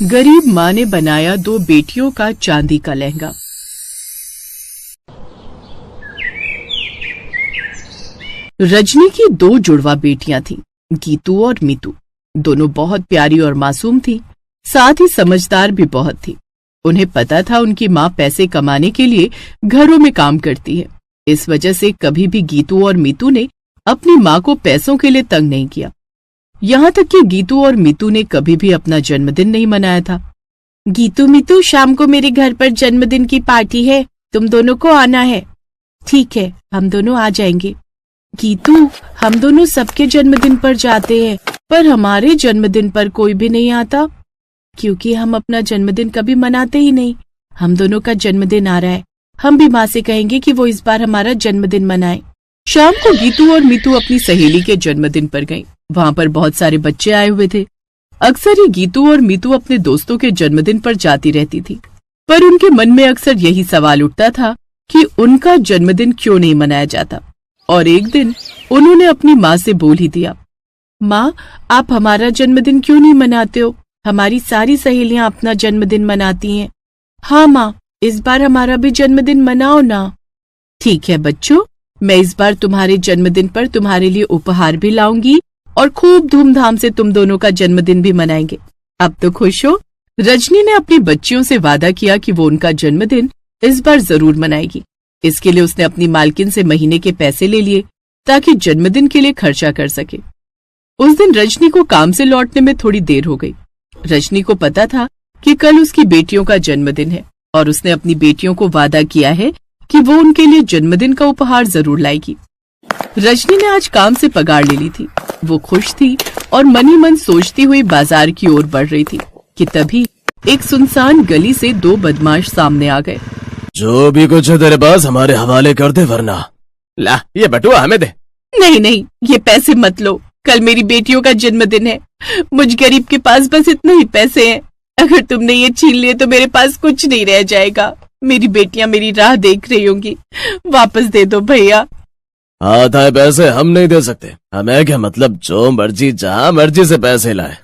गरीब माँ ने बनाया 2 बेटियों का चांदी का लहंगा। रजनी की 2 जुड़वा बेटियां थीं, गीतू और मीतू। दोनों बहुत प्यारी और मासूम थीं, साथ ही समझदार भी बहुत थीं। उन्हें पता था उनकी माँ पैसे कमाने के लिए घरों में काम करती है। इस वजह से कभी भी गीतू और मीतू ने अपनी माँ को पैसों के लिए तंग नहीं किया। यहाँ तक कि गीतू और मीतू ने कभी भी अपना जन्मदिन नहीं मनाया था। गीतू, मीतू, शाम को मेरे घर पर जन्मदिन की पार्टी है, तुम दोनों को आना है। ठीक है, हम दोनों आ जाएंगे। गीतू, हम दोनों सबके जन्मदिन पर जाते हैं, पर हमारे जन्मदिन पर कोई भी नहीं आता, क्योंकि हम अपना जन्मदिन कभी मनाते ही नहीं। हम दोनों का जन्मदिन आ रहा है, हम भी माँ से कहेंगे कि वो इस बार हमारा जन्मदिन मनाए। शाम को गीतू और मीतू अपनी सहेली के जन्मदिन पर गईं। वहां पर बहुत सारे बच्चे आए हुए थे। अक्सर ही गीतू और मीतू अपने दोस्तों के जन्मदिन पर जाती रहती थी, पर उनके मन में अक्सर यही सवाल उठता था कि उनका जन्मदिन क्यों नहीं मनाया जाता। और एक दिन उन्होंने अपनी माँ से बोल ही दिया, माँ, आप हमारा जन्मदिन क्यों नहीं मनाते हो? हमारी सारी सहेलियां अपना जन्मदिन मनाती हैं। हाँ माँ, इस बार हमारा भी जन्मदिन मनाओ ना। ठीक है बच्चों, मैं इस बार तुम्हारे जन्मदिन पर तुम्हारे लिए उपहार भी लाऊंगी और खूब धूमधाम से तुम दोनों का जन्मदिन भी मनाएंगे। अब तो खुश हो? रजनी ने अपनी बच्चियों से वादा किया कि वो उनका जन्मदिन इस बार जरूर मनाएगी। इसके लिए उसने अपनी मालकिन से महीने के पैसे ले लिए ताकि जन्मदिन के लिए खर्चा कर सके। उस दिन रजनी को काम से लौटने में थोड़ी देर हो गई। रजनी को पता था कि कल उसकी बेटियों का जन्मदिन है और उसने अपनी बेटियों को वादा किया है कि वो उनके लिए जन्मदिन का उपहार जरूर लाएगी। रजनी ने आज काम से पगार ले ली थी। वो खुश थी और मन ही मन सोचती हुई बाजार की ओर बढ़ रही थी कि तभी एक सुनसान गली से 2 बदमाश सामने आ गए। जो भी कुछ है तेरे पास हमारे हवाले कर दे, वरना ला ये बटुआ हमें दे। नहीं नहीं, ये पैसे मत लो, कल मेरी बेटियों का जन्मदिन है। मुझ गरीब के पास बस इतने ही पैसे हैं। अगर तुमने ये छीन लिए तो मेरे पास कुछ नहीं रह जाएगा। मेरी बेटियां मेरी राह देख रही होंगी। वापस दे दो भैया। हाथ आए पैसे हम नहीं दे सकते। हमें क्या मतलब, जो मर्जी जहाँ मर्जी से पैसे लाए।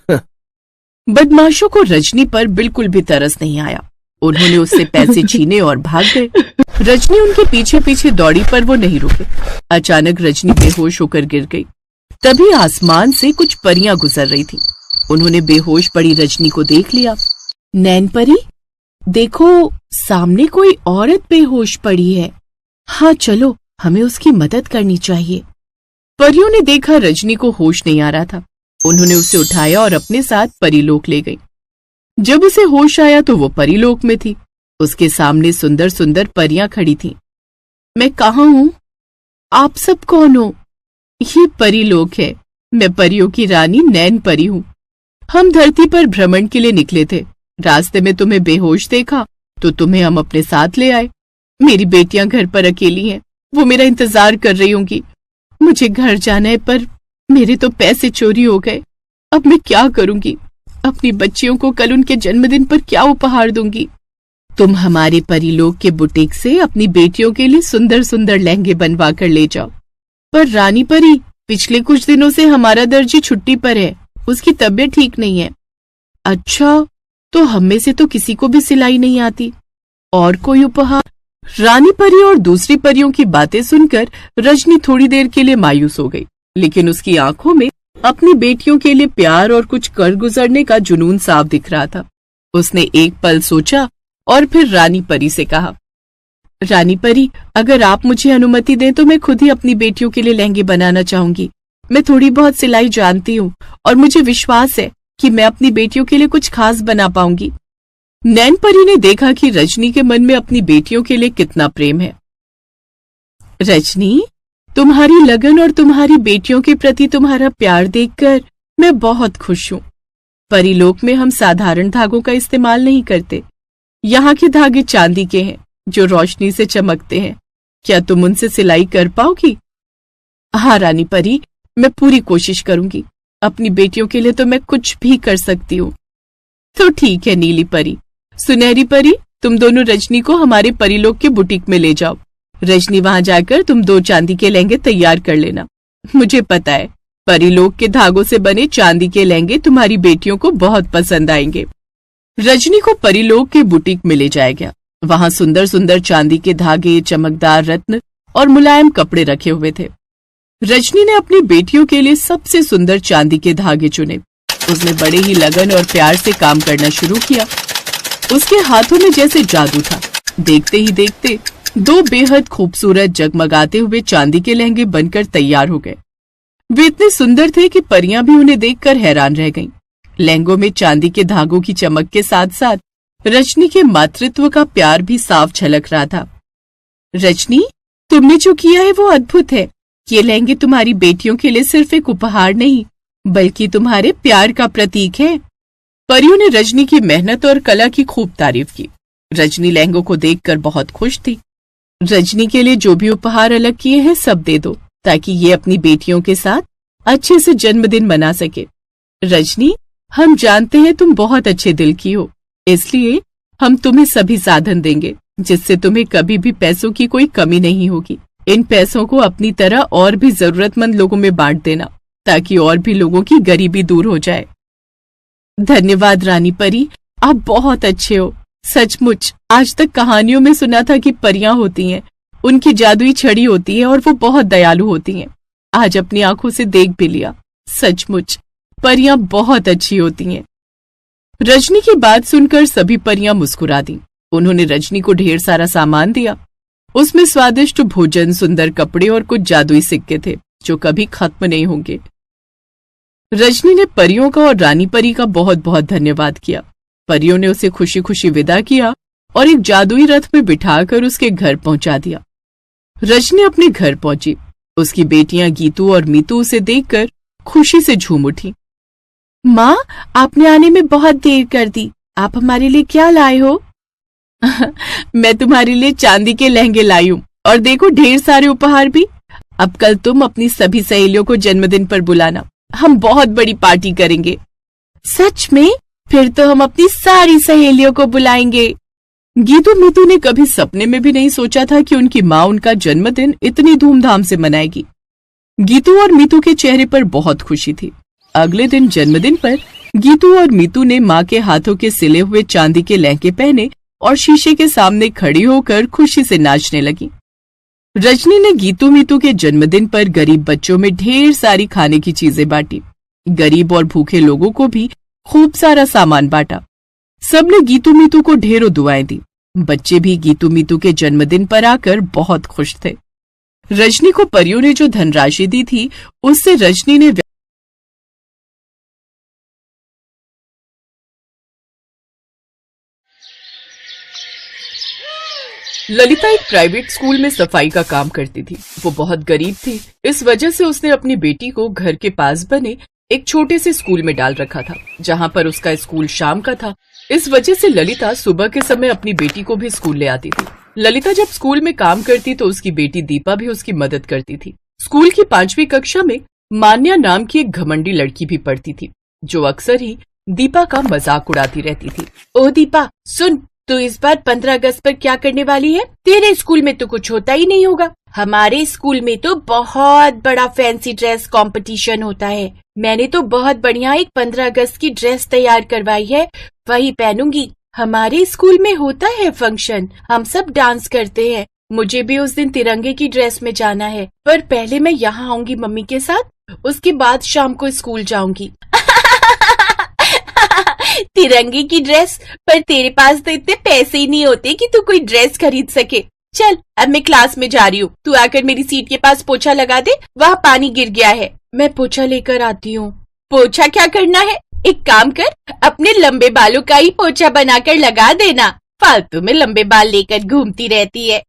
बदमाशों को रजनी पर बिल्कुल भी तरस नहीं आया। उन्होंने उससे पैसे छीने और भाग गए। रजनी उनके पीछे पीछे दौड़ी पर वो नहीं रुके। अचानक रजनी बेहोश होकर गिर गई। तभी आसमान से कुछ परियां गुजर रही थीं। उन्होंने बेहोश पड़ी रजनी को देख लिया। नैन परी, देखो सामने कोई औरत बेहोश पड़ी है। हाँ चलो, हमें उसकी मदद करनी चाहिए। परियों ने देखा रजनी को होश नहीं आ रहा था। उन्होंने उसे उठाया और अपने साथ परीलोक ले गई। जब उसे होश आया तो वो परीलोक में थी। उसके सामने सुंदर सुंदर परियां खड़ी थीं। मैं कहाँ हूँ? आप सब कौन हो? ये परीलोक है। मैं परियों की रानी नैन परी हूँ। हम धरती पर भ्रमण के लिए निकले थे। रास्ते में तुम्हें बेहोश देखा तो तुम्हें हम अपने साथ ले आए। मेरी बेटियां घर पर अकेली हैं, वो मेरा इंतजार कर रही होंगी। मुझे घर जाना है पर मेरे तो पैसे चोरी हो गए। अब मैं क्या करूंगी? अपनी बच्चियों को कल उनके जन्मदिन पर क्या उपहार दूंगी? तुम हमारे परीलोक के बुटीक से अपनी बेटियों के लिए सुंदर सुंदर लहंगे बनवा कर ले जाओ। पर रानी परी, पिछले कुछ दिनों से हमारा दर्जी छुट्टी पर है, उसकी तबीयत ठीक नहीं है। अच्छा, तो हम में से तो किसी को भी सिलाई नहीं आती। और कोई उपहार? रानी परी और दूसरी परियों की बातें सुनकर रजनी थोड़ी देर के लिए मायूस हो गई, लेकिन उसकी आंखों में अपनी बेटियों के लिए प्यार और कुछ कर गुजरने का जुनून साफ दिख रहा था। उसने एक पल सोचा और फिर रानी परी से कहा, रानी परी, अगर आप मुझे अनुमति दें तो मैं खुद ही अपनी बेटियों के लिए लहंगे बनाना चाहूंगी। मैं थोड़ी बहुत सिलाई जानती हूँ और मुझे विश्वास है कि मैं अपनी बेटियों के लिए कुछ खास बना पाऊंगी। नैन परी ने देखा कि रजनी के मन में अपनी बेटियों के लिए कितना प्रेम है। रजनी, तुम्हारी लगन और तुम्हारी बेटियों के प्रति तुम्हारा प्यार देखकर मैं बहुत खुश हूँ। परीलोक में हम साधारण धागों का इस्तेमाल नहीं करते। यहाँ के धागे चांदी के हैं जो रोशनी से चमकते हैं। क्या तुम उनसे सिलाई कर पाओगी? हाँ रानी परी, मैं पूरी कोशिश करूंगी। अपनी बेटियों के लिए तो मैं कुछ भी कर सकती हूँ। तो ठीक है नीली परी। सुनहरी परी, तुम दोनों रजनी को हमारे परीलोक के बुटीक में ले जाओ। रजनी वहां जाकर तुम 2 चांदी के लहंगे तैयार कर लेना। मुझे पता है परीलोक के धागों से बने चांदी के लहंगे तुम्हारी बेटियों को बहुत पसंद आएंगे। रजनी को परीलोक के बुटीक में ले जाया गया। वहां सुंदर सुंदर चांदी के धागे, चमकदार रत्न और मुलायम कपड़े रखे हुए थे। रजनी ने अपनी बेटियों के लिए सबसे सुंदर चांदी के धागे चुने। उसने बड़े ही लगन और प्यार से काम करना शुरू किया। उसके हाथों में जैसे जादू था। देखते ही देखते 2 बेहद खूबसूरत जगमगाते हुए चांदी के लहंगे बनकर तैयार हो गए। वे इतने सुंदर थे कि परियां भी उन्हें देखकर हैरान रह गईं। लहंगों में चांदी के धागों की चमक के साथ साथ रजनी के मातृत्व का प्यार भी साफ झलक रहा था। रजनी, तुमने जो किया है वो अद्भुत है। ये लहंगे तुम्हारी बेटियों के लिए सिर्फ एक उपहार नहीं, बल्कि तुम्हारे प्यार का प्रतीक है। परियों ने रजनी की मेहनत और कला की खूब तारीफ की। रजनी लहंगों को देखकर बहुत खुश थी। रजनी के लिए जो भी उपहार अलग किए हैं सब दे दो, ताकि ये अपनी बेटियों के साथ अच्छे से जन्मदिन मना सके। रजनी, हम जानते हैं तुम बहुत अच्छे दिल की हो, इसलिए हम तुम्हें सभी साधन देंगे जिससे तुम्हें कभी भी पैसों की कोई कमी नहीं होगी। इन पैसों को अपनी तरह और भी जरूरतमंद लोगों में बांट देना, ताकि और भी लोगों की गरीबी दूर हो जाए। धन्यवाद रानी परी, आप बहुत अच्छे हो। सचमुच आज तक कहानियों में सुना था कि परियां होती हैं, उनकी जादुई छड़ी होती है और वो बहुत दयालु होती हैं। आज अपनी आंखों से देख भी लिया। सचमुच परियां बहुत अच्छी होती हैं। रजनी की बात सुनकर सभी परियां मुस्कुरा दी। उन्होंने रजनी को ढेर सारा सामान दिया। उसमें स्वादिष्ट भोजन, सुंदर कपड़े और कुछ जादुई सिक्के थे जो कभी खत्म नहीं होंगे। रजनी ने परियों का और रानी परी का बहुत बहुत धन्यवाद किया। परियों ने उसे खुशी खुशी विदा किया और एक जादुई रथ में बिठाकर उसके घर पहुंचा दिया। रजनी अपने घर पहुंची। उसकी बेटियां गीतू और मीतू उसे देखकर खुशी से झूम उठी। माँ, आपने आने में बहुत देर कर दी। आप हमारे लिए क्या लाए हो? मैं तुम्हारे लिए चांदी के लहंगे लाई हूँ और देखो ढेर सारे उपहार भी। अब कल तुम अपनी सभी सहेलियों को जन्मदिन पर बुलाना, हम बहुत बड़ी पार्टी करेंगे। सच में? फिर तो हम अपनी सारी सहेलियों को बुलाएंगे। गीतू मीतू ने कभी सपने में भी नहीं सोचा था कि उनकी माँ उनका जन्मदिन इतनी धूमधाम से मनाएगी। गीतू और मीतू के चेहरे पर बहुत खुशी थी। अगले दिन जन्मदिन पर गीतू और मीतू ने माँ के हाथों के सिले हुए चांदी के लहंगे पहने और शीशे के सामने खड़ी होकर खुशी से नाचने लगी। रजनी ने गीतू मीतू के जन्मदिन पर गरीब बच्चों में ढेर सारी खाने की चीजें बांटी। गरीब और भूखे लोगों को भी खूब सारा सामान बांटा। सबने गीतू मीतू को ढेरों दुआएं दी। बच्चे भी गीतू मीतू के जन्मदिन पर आकर बहुत खुश थे। रजनी को परियों ने जो धनराशि दी थी उससे रजनी ने ललिता एक प्राइवेट स्कूल में सफाई का काम करती थी। वो बहुत गरीब थी, इस वजह से उसने अपनी बेटी को घर के पास बने एक छोटे से स्कूल में डाल रखा था, जहाँ पर उसका स्कूल शाम का था। इस वजह से ललिता सुबह के समय अपनी बेटी को भी स्कूल ले आती थी। ललिता जब स्कूल में काम करती तो उसकी बेटी दीपा भी उसकी मदद करती थी। स्कूल की 5वीं कक्षा में मान्या नाम की एक घमंडी लड़की भी पढ़ती थी, जो अक्सर ही दीपा का मजाक उड़ाती रहती थी। ओ दीपा, सुन, तू इस बार 15 अगस्त पर क्या करने वाली है? तेरे स्कूल में तो कुछ होता ही नहीं होगा। हमारे स्कूल में तो बहुत बड़ा फैंसी ड्रेस कंपटीशन होता है। मैंने तो बहुत बढ़िया एक 15 अगस्त की ड्रेस तैयार करवाई है, वही पहनूंगी। हमारे स्कूल में होता है फंक्शन, हम सब डांस करते हैं। मुझे भी उस दिन तिरंगे की ड्रेस में जाना है, पर पहले मैं यहाँ आऊंगी मम्मी के साथ, उसके बाद शाम को स्कूल जाऊंगी। तिरंगे की ड्रेस? पर तेरे पास तो इतने पैसे ही नहीं होते कि तू कोई ड्रेस खरीद सके। चल, अब मैं क्लास में जा रही हूँ, तू आकर मेरी सीट के पास पोछा लगा दे, वहाँ पानी गिर गया है। मैं पोछा लेकर आती हूँ। पोछा क्या करना है? एक काम कर, अपने लंबे बालों का ही पोछा बनाकर लगा देना। फालतू में लंबे बाल लेकर घूमती रहती है।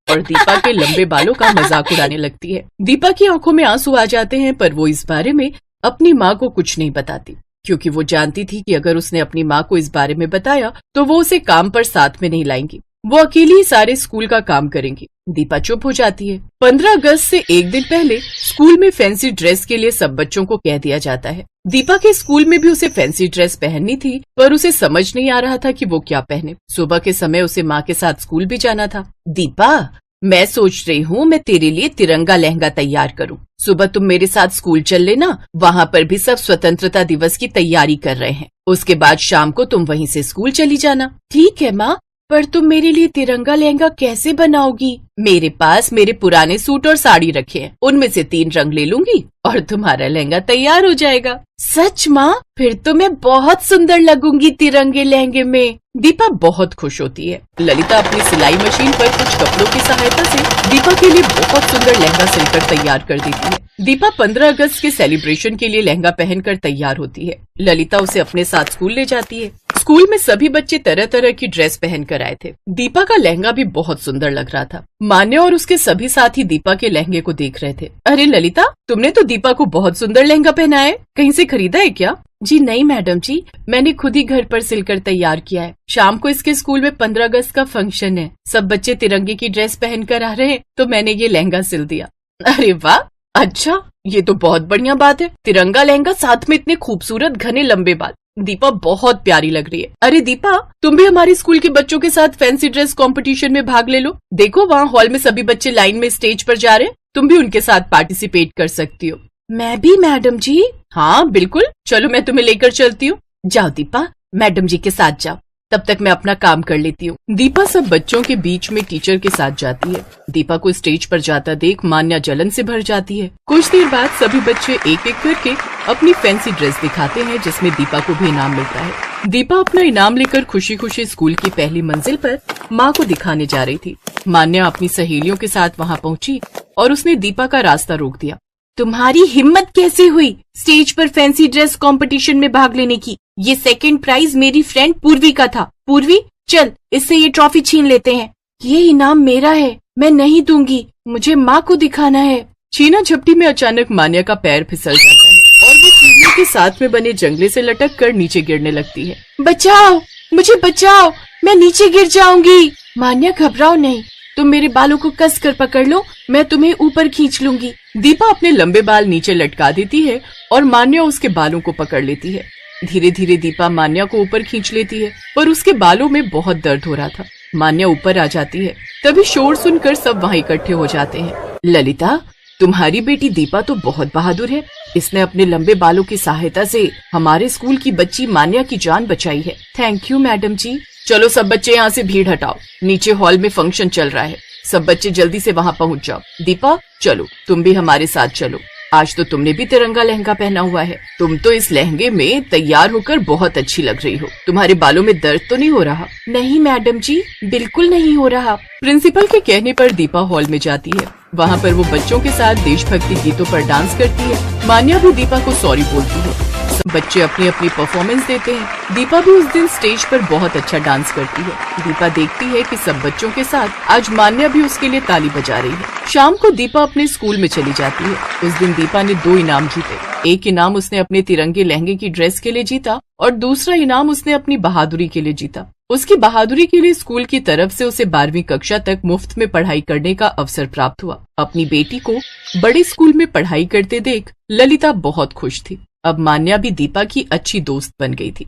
और दीपा के लंबे बालों का मजाक उड़ाने लगती है। दीपा की आंखों में आंसू आ जाते हैं, पर वो इस बारे में अपनी माँ को कुछ नहीं बताती, क्योंकि वो जानती थी कि अगर उसने अपनी माँ को इस बारे में बताया तो वो उसे काम पर साथ में नहीं लाएंगी। वो अकेली ही सारे स्कूल का काम करेंगी। दीपा चुप हो जाती है। 15 अगस्त से एक दिन पहले स्कूल में फैंसी ड्रेस के लिए सब बच्चों को कह दिया जाता है। दीपा के स्कूल में भी उसे फैंसी ड्रेस पहननी थी, पर उसे समझ नहीं आ रहा था कि वो क्या पहने। सुबह के समय उसे माँ के साथ स्कूल भी जाना था। दीपा, मैं सोच रही हूँ मैं तेरे लिए तिरंगा लहंगा तैयार करूँ। सुबह तुम मेरे साथ स्कूल चल लेना, वहाँ पर भी सब स्वतंत्रता दिवस की तैयारी कर रहे हैं। उसके बाद शाम को तुम वहीं से स्कूल चली जाना। ठीक है माँ, पर तुम मेरे लिए तिरंगा लहंगा कैसे बनाओगी? मेरे पास मेरे पुराने सूट और साड़ी रखे हैं, उनमें से 3 रंग ले लूंगी और तुम्हारा लहंगा तैयार हो जाएगा। सच माँ? फिर तो मैं बहुत सुंदर लगूंगी तिरंगे लहंगे में। दीपा बहुत खुश होती है। ललिता अपनी सिलाई मशीन पर कुछ कपड़ों की सहायता से दीपा के लिए बहुत सुंदर लहंगा सिलकर तैयार कर देती है। दीपा 15 अगस्त के सेलिब्रेशन के लिए लहंगा पहनकर तैयार होती है। ललिता उसे अपने साथ स्कूल ले जाती है। स्कूल में सभी बच्चे तरह तरह की ड्रेस पहनकर आए थे। दीपा का लहंगा भी बहुत सुंदर लग रहा था। मान्या और उसके सभी साथी दीपा के लहंगे को देख रहे थे। अरे ललिता, तुमने तो दीपा को बहुत सुंदर लहंगा पहना है, कहीं से खरीदा है क्या? जी नहीं मैडम जी, मैंने खुद ही घर पर सिलकर तैयार किया है। शाम को इसके स्कूल में 15 अगस्त का फंक्शन है, सब बच्चे तिरंगे की ड्रेस पहनकर आ रहे हैं, तो मैंने ये लहंगा सिल दिया। अरे वाह, अच्छा, ये तो बहुत बढ़िया बात है। तिरंगा लहंगा, साथ में इतने खूबसूरत घने लंबे बाल। दीपा बहुत प्यारी लग रही है। अरे दीपा, तुम भी हमारे स्कूल के बच्चों के साथ फैंसी ड्रेस कंपटीशन में भाग ले लो। देखो वहाँ हॉल में सभी बच्चे लाइन में स्टेज पर जा रहे हैं, तुम भी उनके साथ पार्टिसिपेट कर सकती हो। मैं भी मैडम जी? हाँ बिल्कुल, चलो मैं तुम्हें लेकर चलती हूँ। जाओ दीपा, मैडम जी के साथ जाओ, तब तक मैं अपना काम कर लेती हूँ। दीपा सब बच्चों के बीच में टीचर के साथ जाती है। दीपा को स्टेज पर जाता देख मान्या जलन से भर जाती है। कुछ देर बाद सभी बच्चे एक एक करके अपनी फैंसी ड्रेस दिखाते हैं, जिसमें दीपा को भी इनाम मिलता है। दीपा अपना इनाम लेकर खुशी खुशी स्कूल की पहली मंजिल पर माँ को दिखाने जा रही थी। मान्या अपनी सहेलियों के साथ वहाँ पहुँची और उसने दीपा का रास्ता रोक दिया। तुम्हारी हिम्मत कैसे हुई स्टेज पर फैंसी ड्रेस कंपटीशन में भाग लेने की? ये सेकंड प्राइज मेरी फ्रेंड पूर्वी का था। पूर्वी, चल इससे ये ट्रॉफी छीन लेते हैं। ये इनाम मेरा है, मैं नहीं दूंगी, मुझे माँ को दिखाना है। छीना झपटी में अचानक मान्या का पैर फिसल जाता है और वो सीढ़ियों के साथ में बने जंगले से लटक कर नीचे गिरने लगती है। बचाओ, मुझे बचाओ, मैं नीचे गिर जाऊंगी। मान्या घबराओ नहीं, तुम मेरे बालों को कस कर पकड़ लो, मैं तुम्हें ऊपर खींच लूंगी। दीपा अपने लंबे बाल नीचे लटका देती है और मान्या उसके बालों को पकड़ लेती है। धीरे धीरे दीपा मान्या को ऊपर खींच लेती है, पर उसके बालों में बहुत दर्द हो रहा था। मान्या ऊपर आ जाती है, तभी शोर सुनकर सब वहाँ इकट्ठे हो जाते हैं। ललिता, तुम्हारी बेटी दीपा तो बहुत बहादुर है, इसने अपने लंबे बालों की सहायता से हमारे स्कूल की बच्ची मान्या की जान बचाई है। थैंक यू मैडम जी। चलो सब बच्चे यहाँ से भीड़ हटाओ, नीचे हॉल में फंक्शन चल रहा है, सब बच्चे जल्दी से वहाँ पहुँच जाओ। दीपा चलो, तुम भी हमारे साथ चलो। आज तो तुमने भी तिरंगा लहंगा पहना हुआ है, तुम तो इस लहंगे में तैयार होकर बहुत अच्छी लग रही हो। तुम्हारे बालों में दर्द तो नहीं हो रहा? नहीं मैडम जी, बिल्कुल नहीं हो रहा। प्रिंसिपल के कहने पर दीपा हॉल में जाती है। वहाँ पर वो बच्चों के साथ देशभक्ति गीतों पर डांस करती है। मान्या भी दीपा को सॉरी बोलती है। सब बच्चे अपनी अपनी परफॉर्मेंस देते हैं। दीपा भी उस दिन स्टेज पर बहुत अच्छा डांस करती है। दीपा देखती है कि सब बच्चों के साथ आज मान्या भी उसके लिए ताली बजा रही है। शाम को दीपा अपने स्कूल में चली जाती है। उस दिन दीपा ने 2 इनाम जीते। एक इनाम उसने अपने तिरंगे लहंगे की ड्रेस के लिए जीता और दूसरा इनाम उसने अपनी बहादुरी के लिए जीता। उसकी बहादुरी के लिए स्कूल की तरफ से उसे 12वीं कक्षा तक मुफ्त में पढ़ाई करने का अवसर प्राप्त हुआ। अपनी बेटी को बड़े स्कूल में पढ़ाई करते देख ललिता बहुत खुश थी। अब मान्या भी दीपा की अच्छी दोस्त बन गई थी।